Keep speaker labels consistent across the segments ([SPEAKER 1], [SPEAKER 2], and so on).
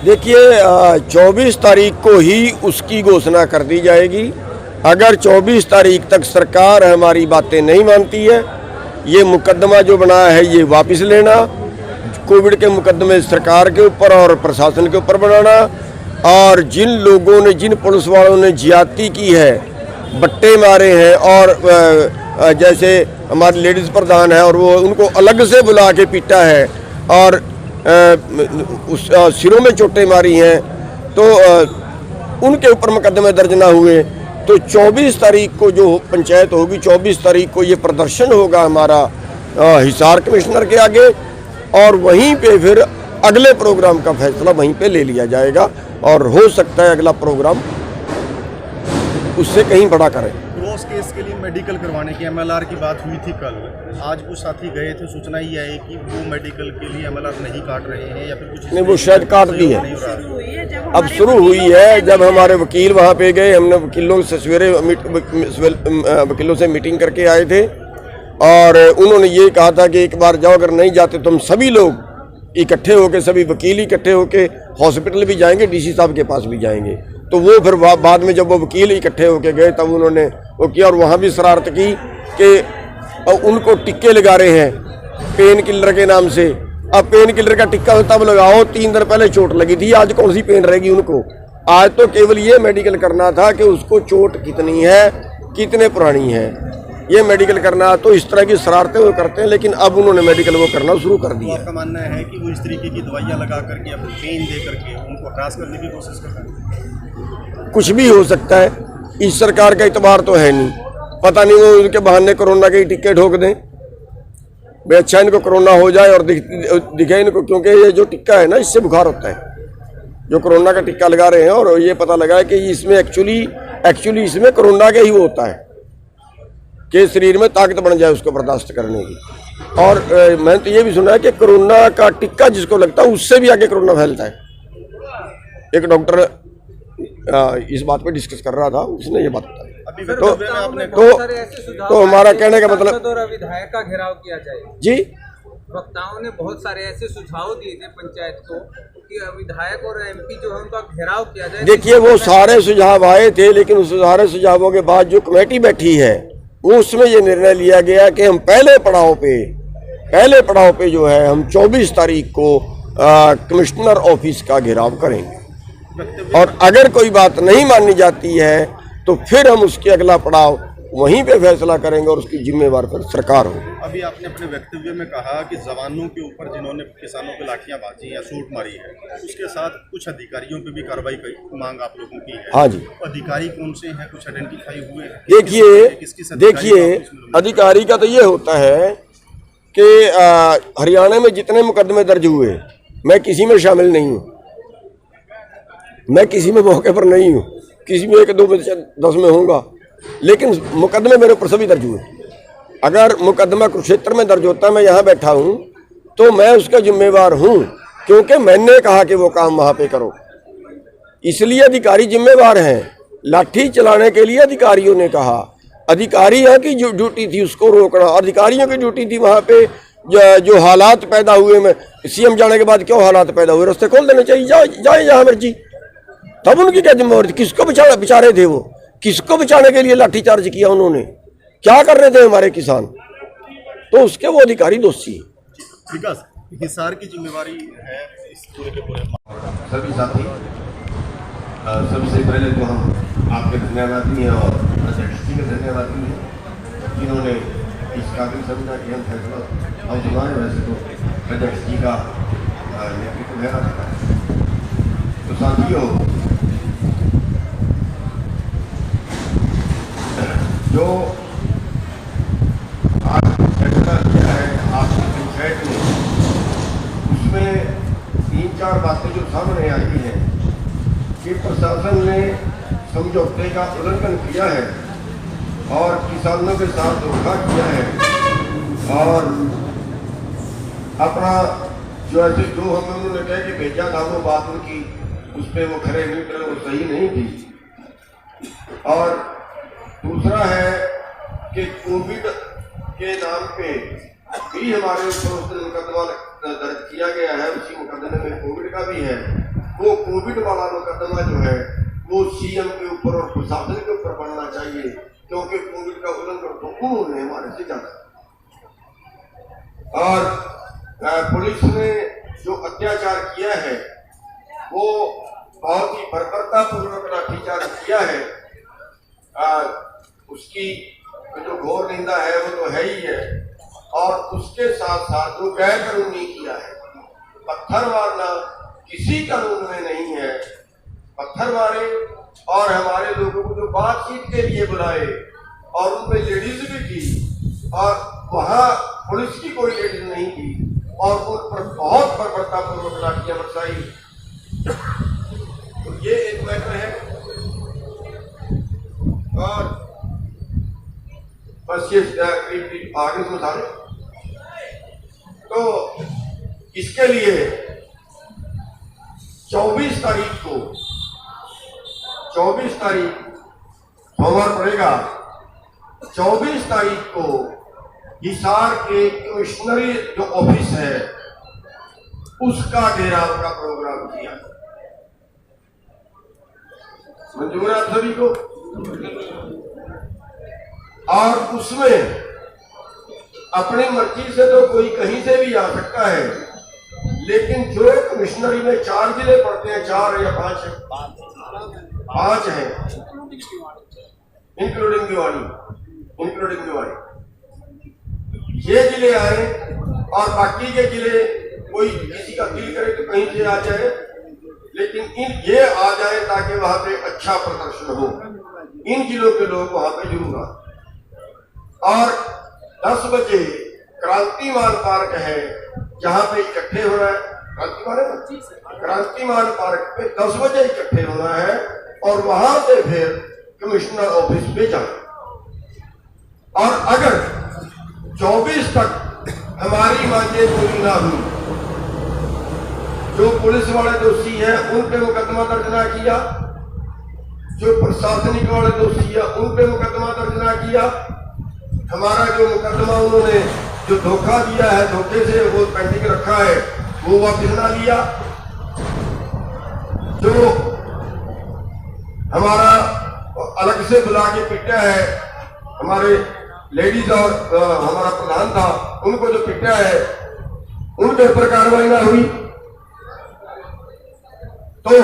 [SPEAKER 1] देखिए 24 तारीख को ही उसकी घोषणा कर दी जाएगी। अगर 24 तारीख तक सरकार हमारी बातें नहीं मानती है, ये मुकदमा जो बनाया है ये वापस लेना, कोविड के मुकदमे सरकार के ऊपर और प्रशासन के ऊपर बनाना, और जिन लोगों ने, जिन पुलिस वालों ने ज्यादती की है, बट्टे मारे हैं, और जैसे हमारे लेडीज़ प्रधान है और वो उनको अलग से बुला के पीटा है और उस सिरों में चोटें मारी हैं, तो उनके ऊपर मुकदमे दर्ज ना हुए तो 24 तारीख को जो पंचायत होगी, 24 तारीख को ये प्रदर्शन होगा हमारा हिसार कमिश्नर के आगे, और वहीं पे फिर अगले प्रोग्राम का फैसला वहीं पे ले लिया जाएगा, और हो सकता है अगला प्रोग्राम उससे कहीं बड़ा करें।
[SPEAKER 2] क्रॉस केस के लिए मेडिकल करवाने की MLR की बात हुई थी कल, आज कुछ साथी गए थे, सूचना ये आई कि वो मेडिकल के लिए MLR नहीं काट रहे हैं या फिर कुछ
[SPEAKER 1] नहीं, वो शायद काट दी है, अब शुरू हुई है। जब हमारे वकील वहाँ पे गए, हमने वकीलों से सवेरे वकीलों से मीटिंग करके आए थे, और उन्होंने ये कहा था कि एक बार जाओ, अगर नहीं जाते तो हम सभी लोग इकट्ठे होके, सभी वकील इकट्ठे होके हॉस्पिटल भी जाएंगे, DC साहब के पास भी जाएंगे। तो वो फिर बाद में जब वो वकील इकट्ठे होके गए तब उन्होंने वो किया, और वहाँ भी शरारत की कि उनको टिक्के लगा रहे हैं पेन किलर के नाम से। अब पेन किलर का टिक्का तब लगाओ, 3 दिन पहले चोट लगी थी, आज कौन सी पेन रहेगी उनको? आज तो केवल ये मेडिकल करना था कि उसको चोट कितनी है, कितने पुरानी है, ये मेडिकल करना। तो इस तरह की शरारतें वो करते हैं, लेकिन अब उन्होंने मेडिकल वो करना शुरू कर दिया।
[SPEAKER 2] आपका मानना है कि वो इस तरीके की दवाइयाँ लगा करके या फिर पेन दे करके उनको हरास करने की कोशिश कर रहे हैं?
[SPEAKER 1] कुछ भी हो सकता है, इस सरकार का इतबार तो है नहीं, पता नहीं वो उनके बहाने कोरोना के टिक्के ठोक दें। भाई अच्छा इनको कोरोना हो जाए और दिखे इनको, क्योंकि ये जो टिक्का है ना, इससे बुखार होता है। जो कोरोना का टिक्का लगा रहे हैं, और ये पता लगा है कि इसमें एक्चुअली इसमें कोरोना का ही वो होता है कि शरीर में ताकत बन जाए उसको बर्दाश्त करने की। और मैंने तो ये भी सुना है कि कोरोना का टिक्का जिसको लगता है उससे भी आगे कोरोना फैलता है। एक डॉक्टर इस बात पे डिस्कस कर रहा था, उसने ये बात बताई। तो हमारा कहने का मतलब,
[SPEAKER 3] विधायक का घेराव किया जाए
[SPEAKER 1] जी,
[SPEAKER 3] वक्ताओं ने बहुत सारे ऐसे सुझाव दिए थे पंचायत को कि विधायक और MP जो है उनका घेराव किया जाए।
[SPEAKER 1] देखिए वो सारे सुझाव आए थे, लेकिन उस सारे सुझावों के बाद जो कमेटी बैठी है उसमें ये निर्णय लिया गया कि हम पहले पड़ाव पे जो है हम 24 तारीख को कमिश्नर ऑफिस का घेराव करेंगे, और अगर कोई बात नहीं मानी जाती है तो फिर हम उसके अगला पड़ाव वहीं पे फैसला करेंगे, और उसकी जिम्मेवार फिर सरकार हो।
[SPEAKER 2] अभी आपने अपने वक्तव्य में कहा कि जवानों के ऊपर जिन्होंने किसानों पे लाठियां बाजी या शूट मारी है, उसके साथ कुछ अधिकारियों पे भी कार्रवाई की मांग आप लोगों की है।
[SPEAKER 1] हाँ जी।
[SPEAKER 2] अधिकारी कौन से हैं, कुछ आइडेंटिफाई हुए?
[SPEAKER 1] देखिए अधिकारी का तो ये होता है कि हरियाणा में जितने मुकदमे दर्ज हुए, मैं किसी में शामिल नहीं हूँ, मैं किसी में मौके पर नहीं हूँ, किसी में 1, 2 में 10 में होऊंगा, लेकिन मुकदमे मेरे ऊपर सभी दर्ज हुए। अगर मुकदमा कुरुक्षेत्र में दर्ज होता, मैं यहाँ बैठा हूँ, तो मैं उसका जिम्मेवार हूँ, क्योंकि मैंने कहा कि वो काम वहाँ पे करो, इसलिए अधिकारी जिम्मेवार हैं। लाठी चलाने के लिए अधिकारियों ने कहा, अधिकारियों की जो ड्यूटी थी उसको रोकना, अधिकारियों की ड्यूटी थी वहाँ पे जो हालात पैदा हुए, में CM जाने के बाद क्यों हालात पैदा हुए, रास्ते खोल देने चाहिए, जाए जहाँ मर्जी। तब उनकी क्या जिम्मेवारी थी? किसको बेचारे थे वो, किसको बचाने के लिए लाठीचार्ज किया उन्होंने? क्या कर रहे थे हमारे किसान? तो उसके वो अधिकारी दोषी है।
[SPEAKER 2] हिसार की जिम्मेवारी है इस पूरे के पूरे।
[SPEAKER 4] सभी साथी, सबसे पहले तो हम आपके धन्यवादी हैं और अध्यक्ष जी के धन्यवादी हैं जिन्होंने इस काबिल समझा कि हम फैसला हम सुनाएं। वैसे तो अध्यक्ष जी का नेतृत्व है रखा है। तो साथियों, जो आज फैसला किया है आपकी पंचायत में, उसमें 3-4 बातें जो सामने आई हैं कि प्रशासन ने समझौते का उल्लंघन किया है और किसानों के साथ धोखा किया है, और अपना जो ऐसे जो हमें उन्होंने कहा कि भेजा था वो बात उनकी उस पर वो खरे नहीं उतरे, वो सही नहीं थी। और दूसरा है कि कोविड के नाम पे भी हमारे ऊपर उस दिन मुकदमा दर्ज किया गया है, उसी मुकदमे में कोविड का भी है, वो कोविड वाला मुकदमा जो है वो सीएम के ऊपर और प्रशासन के ऊपर बनना चाहिए, क्योंकि कोविड का उल्लंघन तो उन्होंने हमारे से जाना। और पुलिस ने जो अत्याचार किया है वो बहुत ही बर्बरता पूर्वक लाठीचार्ज किया है, उसकी जो घोर निंदा है वो तो है ही है। और उसके साथ साथ जो गैर कानूनी किया है, पत्थर मारना किसी कानून में नहीं है। पत्थर मारे और हमारे लोगों को जो बातचीत के लिए बुलाए और उनमें लेडीज भी थी और वहां पुलिस की कोई लेडीज नहीं थी और उन पर बहुत बर्बरता पूर्वक लाठियां बरसाई, तो ये एक मैटर है। और बस ये आगे से सारे तो इसके लिए 24 तारीख सोमवार पड़ेगा। 24 तारीख को हिसार के कमिश्नरी जो ऑफिस है उसका घेराव का प्रोग्राम किया। मंजूर है आप सभी को? और उसमें अपनी मर्जी से तो कोई कहीं से भी आ सकता है, लेकिन जो कमिश्नरी में 4 जिले पड़ते हैं, 4 या 5 हैं, इंक्लूडिंग भिवानी, ये जिले आए और बाकी के जिले कोई किसी का दिल करे तो कहीं से आ जाए, लेकिन ये आ जाए ताकि वहां पे अच्छा प्रदर्शन हो। इन जिलों के लोग वहां पे जरूर आए। और 10 बजे क्रांतिमान पार्क है जहां पे इकट्ठे होना है। क्रांतिमान पार्क पे 10 बजे इकट्ठे होना है और वहां से फिर कमिश्नर ऑफिस पे जाए। और अगर 24 तक हमारी मांगे पूरी ना हुई, जो पुलिस वाले दोषी हैं उन पे मुकदमा दर्ज ना किया, जो प्रशासनिक वाले दोषी है उन पे मुकदमा दर्ज ना किया, हमारा जो मुकदमा उन्होंने जो धोखा दिया है, धोखे से वो पेंडिंग रखा है, वो वापस ना लिया, जो हमारा अलग से बुला के पीटा है, हमारे लेडीज और हमारा प्रधान था उनको जो पीटा है, उन पे पर कार्रवाई ना हुई तो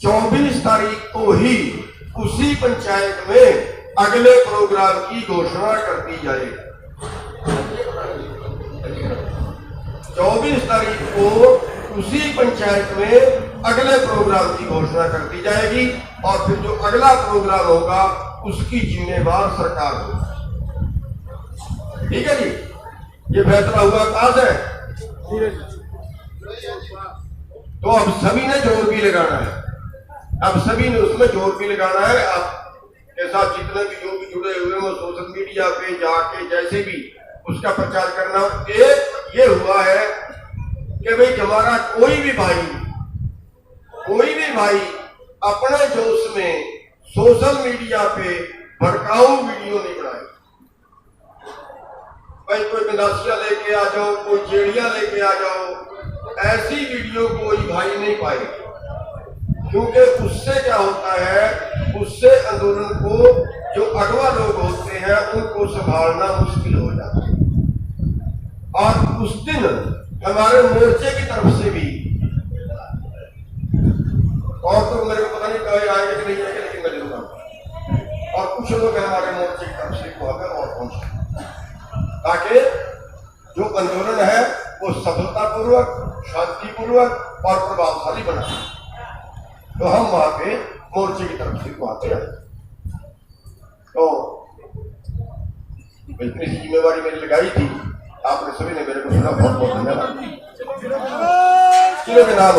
[SPEAKER 4] 24 तारीख को ही उसी पंचायत में अगले प्रोग्राम की घोषणा कर दी जाएगी। 24 तारीख को उसी पंचायत में अगले प्रोग्राम की घोषणा कर दी जाएगी और फिर जो अगला प्रोग्राम होगा उसकी जिम्मेवार सरकार होगी। ठीक है जी, ये फैसला हुआ पास है। तो अब सभी ने जोर भी लगाना है, अब सभी ने उसमें जोर भी लगाना है। अब के साथ जितने भी जो भी जुड़े हुए वो सोशल मीडिया पे जाके जैसे भी उसका प्रचार करना। एक ये हुआ है कि भाई हमारा कोई भी भाई अपने जोश में सोशल मीडिया पे भड़काऊ वीडियो नहीं बनाए। भाई कोई गंडासिया लेके आ जाओ, कोई जेड़िया लेके आ जाओ, ऐसी वीडियो कोई भाई नहीं पाएगा, क्योंकि उससे क्या होता है, उससे आंदोलन को जो अगवा लोग होते हैं उनको संभालना मुश्किल हो जाता है। और उस दिन हमारे मोर्चे की तरफ से भी, और तो मेरे को पता नहीं कहे आएंगे कि नहीं आएंगे, लेकिन मैं जरूर आऊंगा। और कुछ लोग हमारे मोर्चे की तरफ से वहां पर और पहुंचे ताकि जो आंदोलन है वो सफलतापूर्वक, शांतिपूर्वक और प्रभावशाली बना। तो हम वहां पे मोर्चे की तरफ से वहां पे आए। तो इतनी जिम्मेवारी मैंने लगाई थी, आपने सभी ने मेरे को सुना, बहुत बहुत धन्यवाद। किलो के नाम